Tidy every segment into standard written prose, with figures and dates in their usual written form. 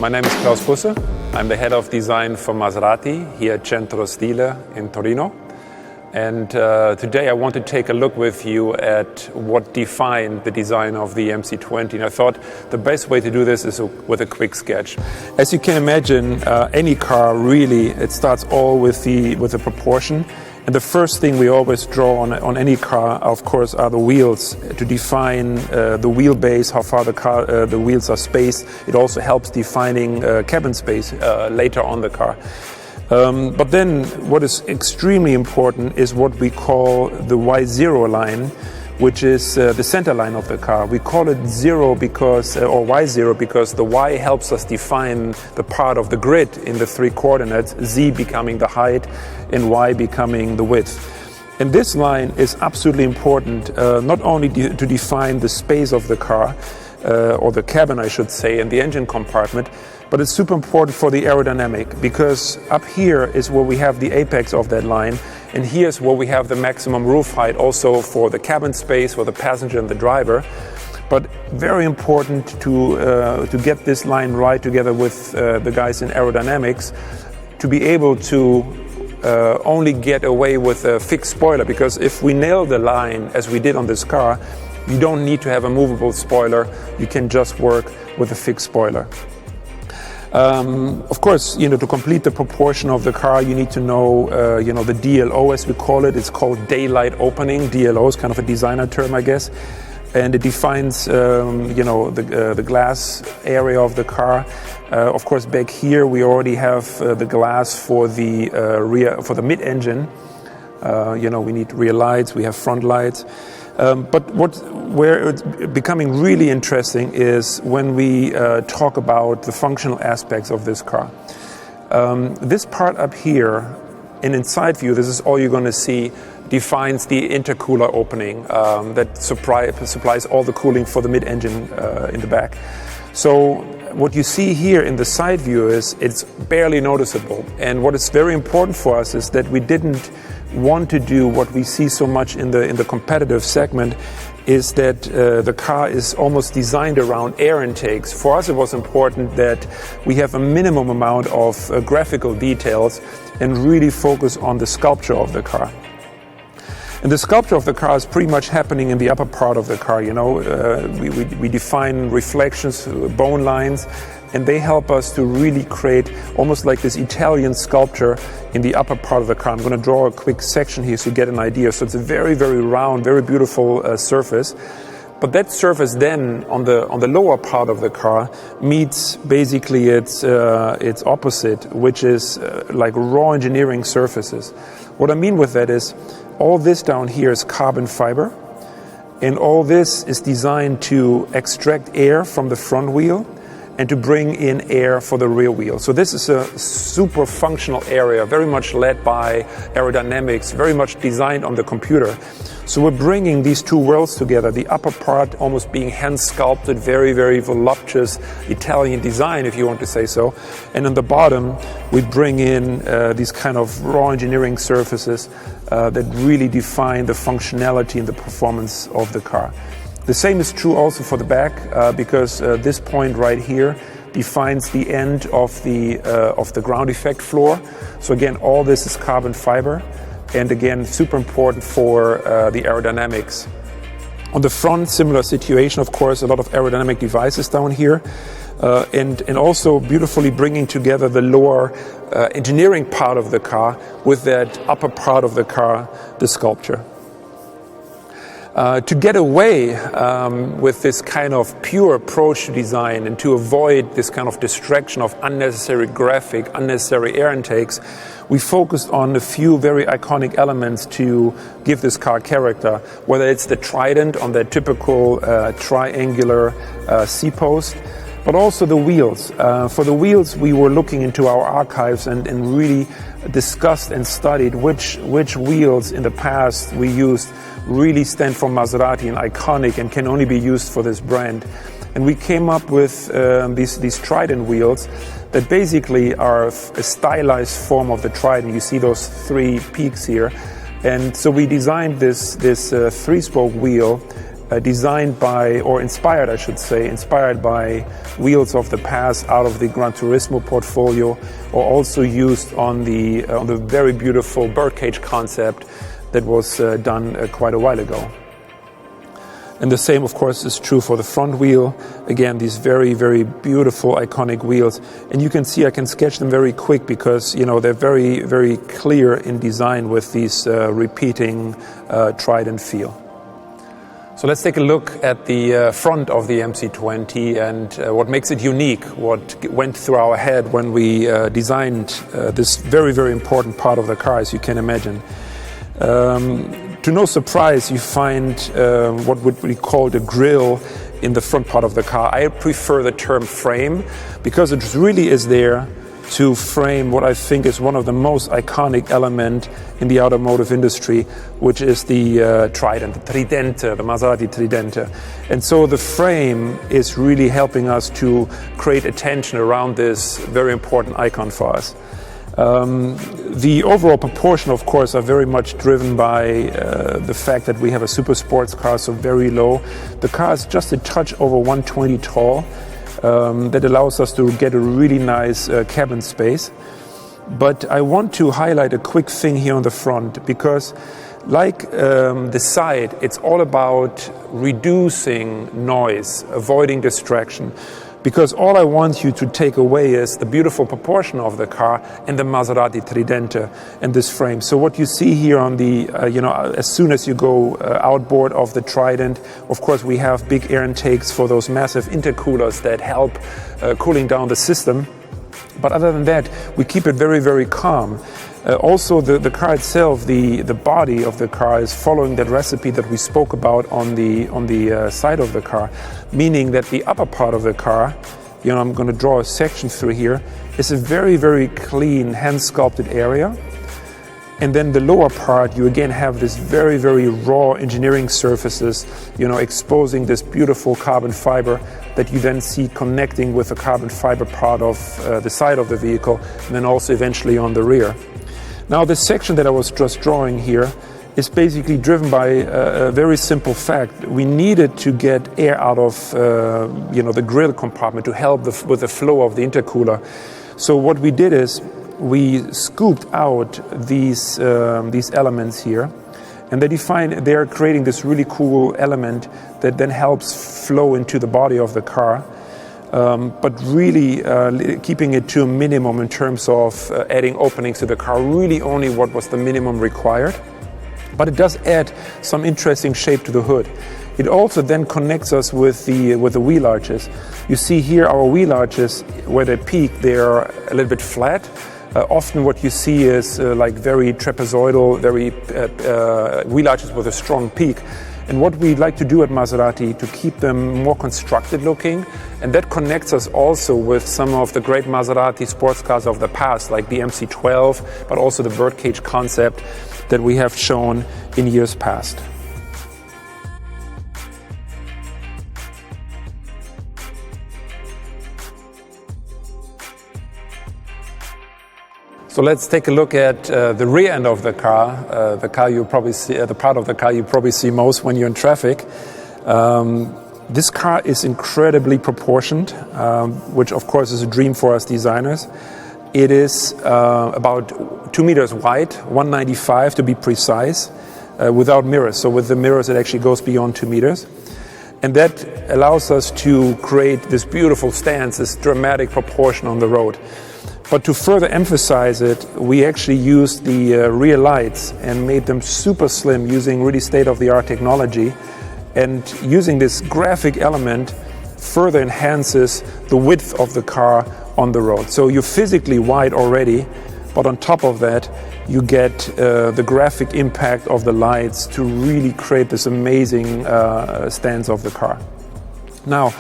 My name is Klaus Busse. I'm the head of design for Maserati here at Centro Stile in Torino. And today I want to take a look with you at what defined the design of the MC20. And I thought the best way to do this is with a quick sketch. As you can imagine, any car really, it starts all with the proportion. And the first thing we always draw on any car, of course, are the wheels to define the wheelbase, how far the wheels are spaced. It also helps defining cabin space later on the car. But then what is extremely important is what we call the Y0 line, which is the center line of the car. We call it zero because, or Y0 because the Y helps us define the part of the grid in the three coordinates, Z becoming the height and Y becoming the width. And this line is absolutely important, not only to define the space of the car, or the cabin I should say, and the engine compartment, but it's super important for the aerodynamic, because up here is where we have the apex of that line, and here's where we have the maximum roof height also for the cabin space for the passenger and the driver. But very important to get this line right together with the guys in aerodynamics to be able to only get away with a fixed spoiler, because if we nail the line as we did on this car, you don't need to have a movable spoiler, you can just work with a fixed spoiler. Of course, to complete the proportion of the car, you need to know, the DLO as we call it. It's called daylight opening. DLO is kind of a designer term, I guess. And it defines, the glass area of the car. Of course, back here we already have the glass for the for the mid-engine. We need rear lights, we have front lights. But where it's becoming really interesting is when we talk about the functional aspects of this car. This part up here, in inside view, this is all you're going to see, defines the intercooler opening that supplies all the cooling for the mid-engine in the back. So what you see here in the side view is it's barely noticeable. And what is very important for us is that we didn't want to do what we see so much in the competitive segment, is that the car is almost designed around air intakes. For us it was important that we have a minimum amount of graphical details and really focus on the sculpture of the car. And the sculpture of the car is pretty much happening in the upper part of the car. We define reflections, bone lines, and they help us to really create almost like this Italian sculpture in the upper part of the car. I'm going to draw a quick section here so you get an idea. So it's a very, very round, very beautiful surface. But that surface then on the lower part of the car meets basically its opposite, which is like raw engineering surfaces. What I mean with that is all this down here is carbon fiber, and all this is designed to extract air from the front wheel and to bring in air for the rear wheel. So this is a super functional area, very much led by aerodynamics, very much designed on the computer. So we're bringing these two worlds together, the upper part almost being hand sculpted, very, very voluptuous Italian design, if you want to say so. And on the bottom, we bring in these kind of raw engineering surfaces that really define the functionality and the performance of the car. The same is true also for the back, because this point right here defines the end of the ground effect floor. So again, all this is carbon fiber, and again, super important for the aerodynamics. On the front, similar situation, of course, a lot of aerodynamic devices down here, and also beautifully bringing together the lower engineering part of the car with that upper part of the car, the sculpture. To get away with this kind of pure approach to design and to avoid this kind of distraction of unnecessary graphic, unnecessary air intakes, we focused on a few very iconic elements to give this car character, whether it's the trident on that typical triangular C-post, but also the wheels. For the wheels, we were looking into our archives and really discussed and studied which wheels in the past we used really stand for Maserati and iconic and can only be used for this brand. And we came up with these Trident wheels that basically are a stylized form of the Trident. You see those three peaks here. And so we designed this three-spoke wheel designed by, or inspired, I should say, inspired by wheels of the past out of the Gran Turismo portfolio, or also used on the very beautiful birdcage concept that was done quite a while ago. And the same, of course, is true for the front wheel. Again, these very, very beautiful, iconic wheels. And you can see I can sketch them very quick because, you know, they're very, very clear in design with these repeating trident feel. So let's take a look at the front of the MC20 and what makes it unique, what went through our head when we designed this very, very important part of the car, as you can imagine. To no surprise, you find what would be called a grille in the front part of the car. I prefer the term frame because it really is there to frame what I think is one of the most iconic elements in the automotive industry, which is the trident, the Tridente, the Maserati Tridente. And so the frame is really helping us to create attention around this very important icon for us. The overall proportion, of course, are very much driven by the fact that we have a super sports car, so very low. The car is just a touch over 120 tall. That allows us to get a really nice cabin space. But I want to highlight a quick thing here on the front because, like the side, it's all about reducing noise, avoiding distraction. Because all I want you to take away is the beautiful proportion of the car and the Maserati Tridente and this frame. So what you see here on the, as soon as you go outboard of the Trident, of course we have big air intakes for those massive intercoolers that help cooling down the system. But other than that, we keep it very, very calm. Also, the car itself, the body of the car is following that recipe that we spoke about on the side of the car, meaning that the upper part of the car, I'm going to draw a section through here, is a very, very clean hand-sculpted area. And then the lower part, you again have this very, very raw engineering surfaces, exposing this beautiful carbon fiber that you then see connecting with the carbon fiber part of the side of the vehicle, and then also eventually on the rear. Now, this section that I was just drawing here is basically driven by a very simple fact. We needed to get air out of the grill compartment to help with the flow of the intercooler. So what we did is we scooped out these elements here, and they're creating this really cool element that then helps flow into the body of the car. But really keeping it to a minimum in terms of adding openings to the car, really only what was the minimum required. But it does add some interesting shape to the hood. It also then connects us with the wheel arches. You see here our wheel arches, where they peak, they're a little bit flat. Often what you see is like very trapezoidal, very wheel arches with a strong peak. And what we like to do at Maserati to keep them more constructed looking, and that connects us also with some of the great Maserati sports cars of the past, like the MC12, but also the birdcage concept that we have shown in years past. So let's take a look at the rear end of the car, the car you probably see, the part of the car you probably see most when you're in traffic. This car is incredibly proportioned, which of course is a dream for us designers. It is about 2 meters wide, 195 to be precise, without mirrors. So with the mirrors it actually goes beyond 2 meters. And that allows us to create this beautiful stance, this dramatic proportion on the road. But to further emphasize it, we actually used the rear lights and made them super slim using really state-of-the-art technology. And using this graphic element further enhances the width of the car on the road. So you're physically wide already, but on top of that, you get the graphic impact of the lights to really create this amazing stance of the car. Now,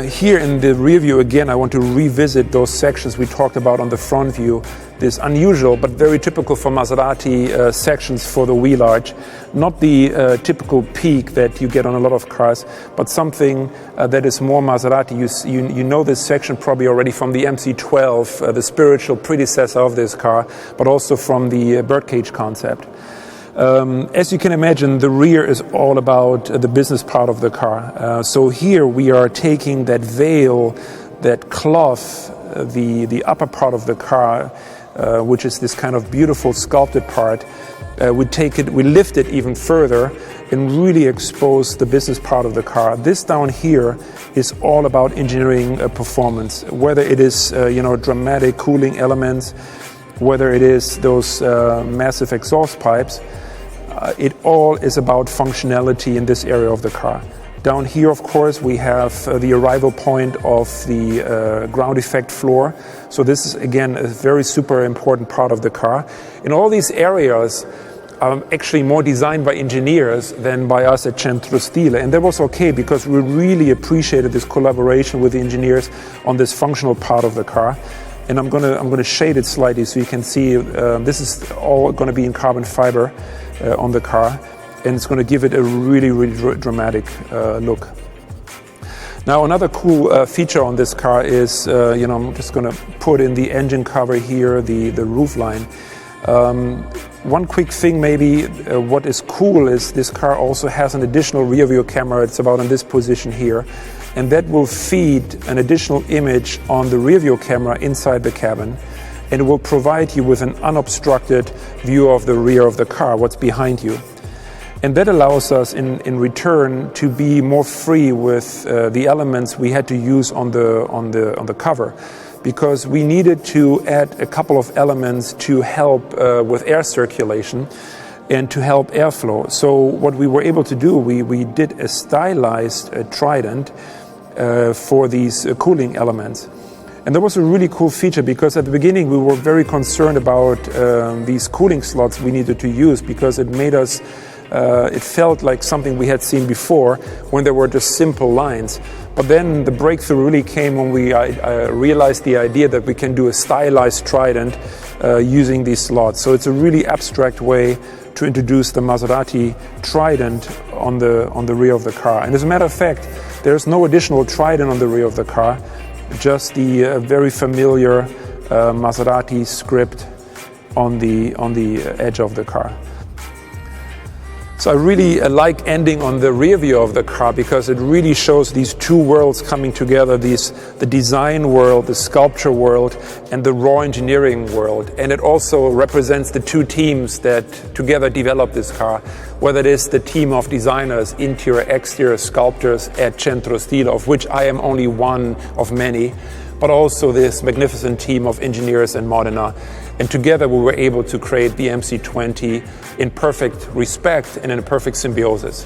here in the rear view, again, I want to revisit those sections we talked about on the front view. This unusual but very typical for Maserati sections for the wheel arch. Not the typical peak that you get on a lot of cars, but something that is more Maserati. You know this section probably already from the MC12, the spiritual predecessor of this car, but also from the birdcage concept. As you can imagine, the rear is all about the business part of the car. So here we are taking that veil, that cloth, the upper part of the car, which is this kind of beautiful sculpted part. We lift it even further and really expose the business part of the car. This down here is all about engineering performance, whether it is dramatic cooling elements, whether it is those massive exhaust pipes. It all is about functionality in this area of the car. Down here, of course, we have the arrival point of the ground effect floor. So this is, again, a very super important part of the car. In all these areas are actually more designed by engineers than by us at Centro Stile. And that was okay, because we really appreciated this collaboration with the engineers on this functional part of the car. And I'm gonna shade it slightly so you can see this is all gonna be in carbon fiber on the car, and it's gonna give it a really, really dramatic look. Now, another cool feature on this car is, I'm just gonna put in the engine cover here, the roof line. One quick thing maybe, what is cool is this car also has an additional rear view camera. It's about in this position here, and that will feed an additional image on the rear view camera inside the cabin, and it will provide you with an unobstructed view of the rear of the car, what's behind you. And that allows us in return to be more free with the elements we had to use on the cover, because we needed to add a couple of elements to help with air circulation and to help airflow. So what we were able to do, we did a stylized trident for these cooling elements. And that was a really cool feature, because at the beginning we were very concerned about these cooling slots we needed to use, because it made us it felt like something we had seen before when there were just simple lines. But then the breakthrough really came when we realized the idea that we can do a stylized trident using these slots. So it's a really abstract way to introduce the Maserati trident on the rear of the car. And as a matter of fact, there's no additional trident on the rear of the car, just the very familiar Maserati script on the edge of the car. So I really like ending on the rear view of the car, because it really shows these two worlds coming together, the design world, the sculpture world, and the raw engineering world. And it also represents the two teams that together developed this car, whether it is the team of designers, interior, exterior sculptors at Centro Stile, of which I am only one of many, but also this magnificent team of engineers in Modena. And together we were able to create the MC20 in perfect respect and in a perfect symbiosis.